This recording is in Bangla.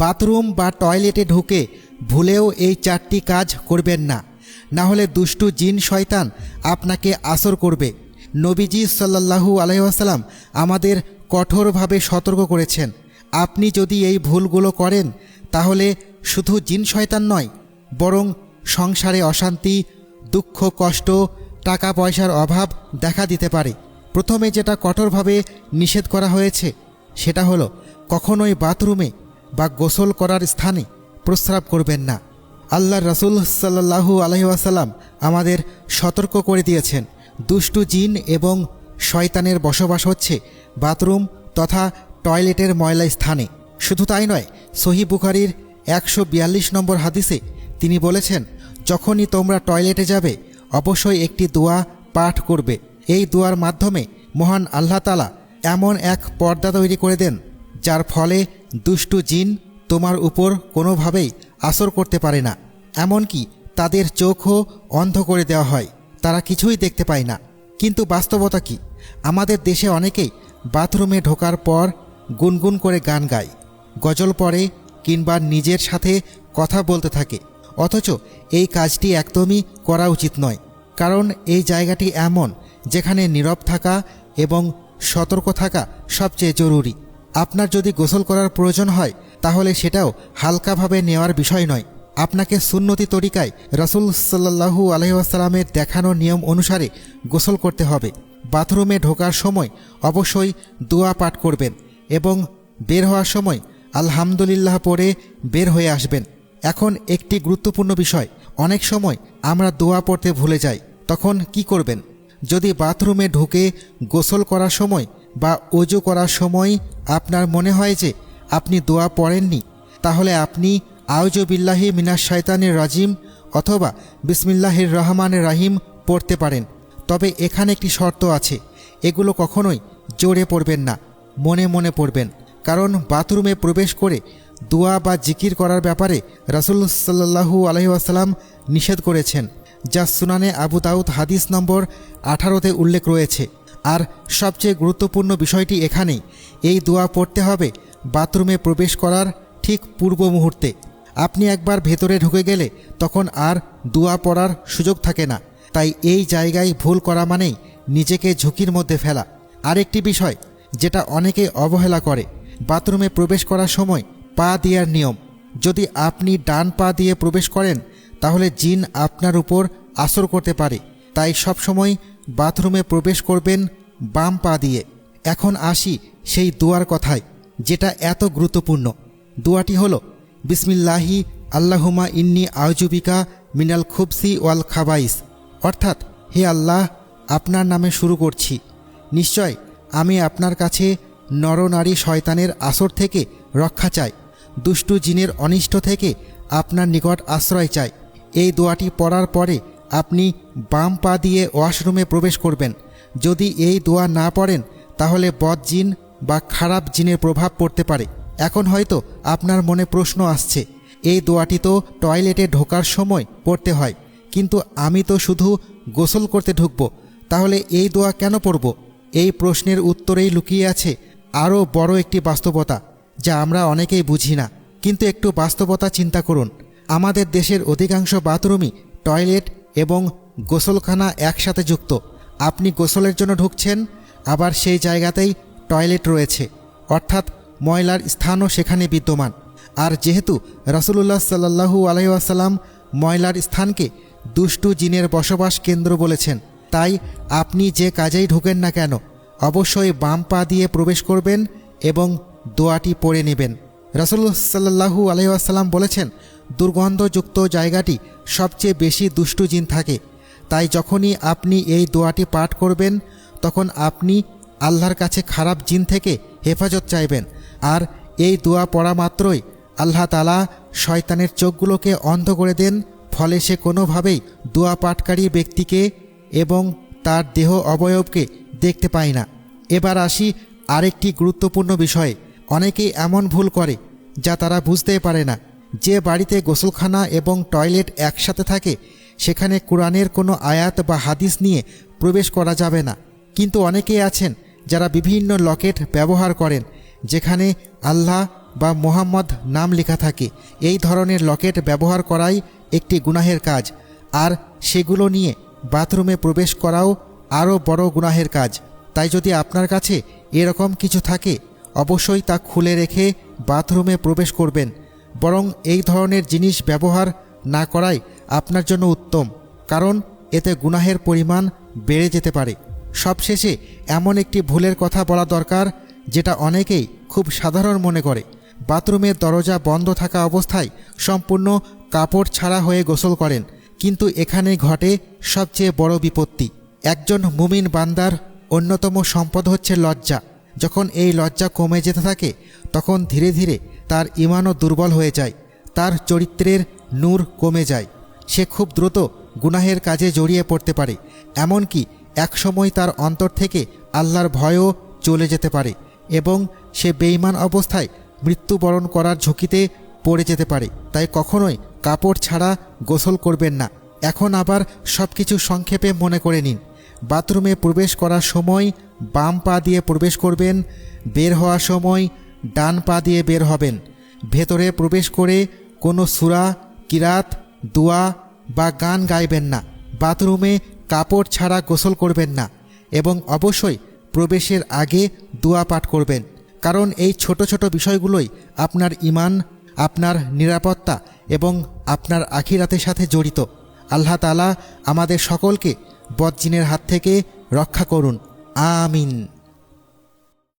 বাথরুম বা টয়লেটে ঢুকে ভুলেও এই 4টি কাজ করবেন না, না হলে দুষ্টু জিন শয়তান আপনাকে আসর করবে। নবীজি সাল্লাল্লাহু আলাইহি ওয়াসাল্লাম আমাদের কঠোরভাবে সতর্ক করেছেন, আপনি যদি এই ভুলগুলো করেন তাহলে শুধু জিন শয়তান নয়, বরং সংসারে অশান্তি, দুঃখ, কষ্ট, টাকা পয়সার অভাব দেখা দিতে পারে। প্রথমে যেটা কঠোরভাবে নিষেধ করা হয়েছে সেটা হলো কখনোই বাথরুমে বা গোসল করার স্থানে প্রস্রাব করবেন না। আল্লাহর রাসূল সাল্লাল্লাহু আলাইহি ওয়াসাল্লাম আমাদের সতর্ক করে দিয়েছেন, দুষ্টু জিন এবং শয়তানের বসবাস হচ্ছে বাথরুম তথা টয়লেটের ময়লা স্থানে। শুধু তাই নয়, সহিহ বুখারীর 142 নম্বর হাদিসে তিনি বলেছেন, যখনই তোমরা টয়লেটে যাবে অবশ্যই একটি দোয়া পাঠ করবে। এই দোয়ার মাধ্যমে মহান আল্লাহ তাআলা এমন এক পর্দা তৈরি করে দেন যার ফলে দুষ্টু জিন তোমার উপর কোনোভাবেই আসর করতে পারে না। এমনকি তাদের চোখও অন্ধ করে দেওয়া হয়, তারা কিছুই দেখতে পায় না। কিন্তু বাস্তবতা কি? আমাদের দেশে অনেকেই বাথরুমে ঢোকার পর গুনগুন করে গান গায়, গজল পড়ে কিংবা নিজের সাথে কথা বলতে থাকে। অথচ এই কাজটি একদমই করা উচিত নয়, কারণ এই জায়গাটি এমন যেখানে নীরব থাকা এবং সতর্ক থাকা সবচেয়ে জরুরি। আপনার যদি গোসল করার প্রয়োজন হয় তাহলে সেটাও হালকাভাবে নেওয়ার বিষয় নয়। আপনাকে সুন্নতি তরিকায় রাসূল সাল্লাল্লাহু আলাইহি ওয়াসাল্লামের দেখানো নিয়ম অনুসারে গোসল করতে হবে। বাথরুমে ঢোকার সময় অবশ্যই দোয়া পাঠ করবেন এবং বের হওয়ার সময় আলহামদুলিল্লাহ পড়ে বের হয়ে আসবেন। এখন একটি গুরুত্বপূর্ণ বিষয়, অনেক সময় আমরা দোয়া পড়তে ভুলে যাই, তখন কি করবেন? যদি বাথরুমে ঢুকে গোসল করার সময় বা ওযু করার সময় আপনার মনে হয় যে আপনি দোয়া পড়েননি, তাহলে আপনি আউযু বিল্লাহি মিনাশ শাইতানির রাজিম অথবা বিসমিল্লাহির রহমানির রহিম পড়তে পারেন। তবে এখানে একটি শর্ত আছে, এগুলো কখনোই জোরে পড়বেন না, মনে মনে পড়বেন। কারণ বাথরুমে প্রবেশ করে দোয়া বা জিকির করার ব্যাপারে রাসূল সাল্লাল্লাহু আলাইহি ওয়াসাল্লাম নিষেধ করেছেন, যা সুনানে আবু দাউদ হাদিস নম্বর 18-তে উল্লেখ রয়েছে। আর সবচেয়ে গুরুত্বপূর্ণ বিষয়টি এখানেই, এই দোয়া পড়তে হবে বাথরুমে প্রবেশ করার ঠিক পূর্ব মুহূর্তে। আপনি একবার ভেতরে ঢুকে গেলে তখন আর দোয়া পড়ার সুযোগ থাকে না। তাই এই জায়গায় ভুল করা মানেই নিজেকে ঝুঁকির মধ্যে ফেলা। আরেকটি বিষয় যেটা অনেকেই অবহেলা করে, বাথরুমে প্রবেশ করার সময় পা দেওয়ার নিয়ম। যদি আপনি ডান পা দিয়ে প্রবেশ করেন তাহলে জিন আপনার উপর আসর করতে পারে, তাই সবসময় বাথরুমে প্রবেশ করবেন বাম পা দিয়ে। এখন আসি সেই দোয়ার কথায়, যেটা এত গুরুত্বপূর্ণ। দোয়াটি হলো বিসমিল্লাহি আল্লাহুম্মা ইন্নী আউযুবিকা মিনাল খুবসি ওয়াল খাবাইস, অর্থাৎ হে আল্লাহ, আপনার নামে শুরু করছি। নিশ্চয় আমি আপনার কাছে নরনারী শয়তানের আসর থেকে রক্ষা চাই, দুষ্টু জিনের অনিষ্ট থেকে আপনার নিকট আশ্রয় চাই। এই দোয়াটি পড়ার পরে আপনি বাম পা দিয়ে ওয়াশরুমে প্রবেশ করবেন। যদি এই দোয়া না পড়েন তাহলে বদ জিন বা খারাপ জিনের প্রভাব পড়তে পারে। এখন হয়তো আপনার মনে প্রশ্ন আসছে, এই দোয়াটি তো টয়লেটে ঢোকার সময় পড়তে হয়, কিন্তু আমি তো শুধু গোসল করতে ঢুকব, তাহলে এই দোয়া কেন পড়ব? এই প্রশ্নের উত্তরেই লুকিয়ে আছে আরও বড় একটি বাস্তবতা, যা আমরা অনেকেই বুঝি না। কিন্তু একটু বাস্তবতা চিন্তা করুন, আমাদের দেশের অধিকাংশ বাথরুমই টয়লেট এবং গোসলখানা একসাথে যুক্ত। আপনি গোসলের জন্য ঢুকছেন, আবার সেই জায়গাতেই টয়লেট রয়েছে, অর্থাৎ ময়লার স্থানও সেখানে বিদ্যমান। আর যেহেতু রাসূলুল্লাহ সাল্লাল্লাহু আলাইহি ওয়াসাল্লাম ময়লার স্থানকে দুষ্টু জিনের বসবাস কেন্দ্র বলেছেন, তাই আপনি যে কাজেই ঢুকেন না কেন অবশ্যই বাম পা দিয়ে প্রবেশ করবেন এবং দোয়াটি পড়ে নেবেন। রাসূল সাল্লাল্লাহু আলাইহি ওয়াসাল্লাম বলেছেন, দুর্গন্ধযুক্ত জায়গাটি সবচেয়ে বেশি দুষ্টু জিন থাকে। তাই যখনই আপনি এই দোয়াটি পাঠ করবেন তখন আপনি আল্লাহর কাছে খারাপ জিন থেকে হেফাজত চাইবেন। আর এই দোয়া পড়া মাত্রই আল্লাহ তাআলা শয়তানের চোখগুলোকে অন্ধ করে দেন, ফলে সে কোনোভাবেই দোয়া পাঠকারী ব্যক্তিকে এবং তার দেহ অবয়বকে দেখতে পায় না। এবার আসি আরেকটি গুরুত্বপূর্ণ বিষয়ে। অনেকেই এমন ভুল করে যা তারা বুঝতেই পারে না। যে বাড়িতে গোসলখানা এবং টয়লেট একসাথে থাকে সেখানে কোরআনের কোনো আয়াত বা হাদিস নিয়ে প্রবেশ করা যাবে না। কিন্তু অনেকেই আছেন যারা বিভিন্ন লকেট ব্যবহার করেন যেখানে আল্লাহ বা মোহাম্মদ নাম লেখা থাকে এই ধরনের লকেট ব্যবহার করাই একটি গুনাহের কাজ, আর সেগুলো নিয়ে বাথরুমে প্রবেশ করাও আরও বড় গুনাহের কাজ। তাই যদি আপনার কাছে এরকম কিছু থাকে অবশ্যই তা খুলে রেখে বাথরুমে প্রবেশ করবেন, বরং এই ধরনের জিনিস ব্যবহার না করাই আপনার জন্য উত্তম, কারণ এতে গুনাহের পরিমাণ বেড়ে যেতে পারে। সবশেষে এমন একটি ভুলের কথা বলা দরকার যেটা অনেকেই খুব সাধারণ মনে করে। বাথরুমের দরজা বন্ধ থাকা অবস্থায় সম্পূর্ণ কাপড় ছাড়া হয়ে গোসল করেন, কিন্তু এখানে ঘটে সবচেয়ে বড় বিপত্তি। একজন মুমিন বান্দার অন্যতম সম্পদ হচ্ছে লজ্জা। যখন এই লজ্জা কমে যেতে থাকে তখন ধীরে ধীরে তার ঈমানও দুর্বল হয়ে যায়, তার চরিত্রের নূর কমে যায়, সে খুব দ্রুত গুনাহের কাজে জড়িয়ে পড়তে পারে, এমনকি একসময় তার অন্তর থেকে আল্লাহর ভয়ও চলে যেতে পারে এবং সে বেঈমান অবস্থায় মৃত্যুবরণ করার ঝুঁকিতে পড়ে যেতে পারে। তাই কখনোই কাপড় ছাড়া গোসল করবেন না। এখন আবার সব কিছু সংক্ষেপে মনে করে নিন। বাথরুমে প্রবেশ করার সময় বাম পা দিয়ে প্রবেশ করবেন, বের হওয়ার সময় ডান পা দিয়ে বের হবেন। ভেতরে প্রবেশ করে কোনো সূরা, কিরাত, দোয়া বা গান গাইবেন না। বাথরুমে কাপড় ছাড়া গোসল করবেন না এবং অবশ্যই প্রবেশের আগে দোয়া পাঠ করবেন, কারণ এই ছোট ছোট বিষয়গুলোই আপনার ঈমান, আপনার নিরাপত্তা এবং আপনার আখিরাতের সাথে জড়িত। আল্লাহ তাআলা আমাদের সকলকে বদজিনের হাত থেকে রক্ষা করুন। আমিন।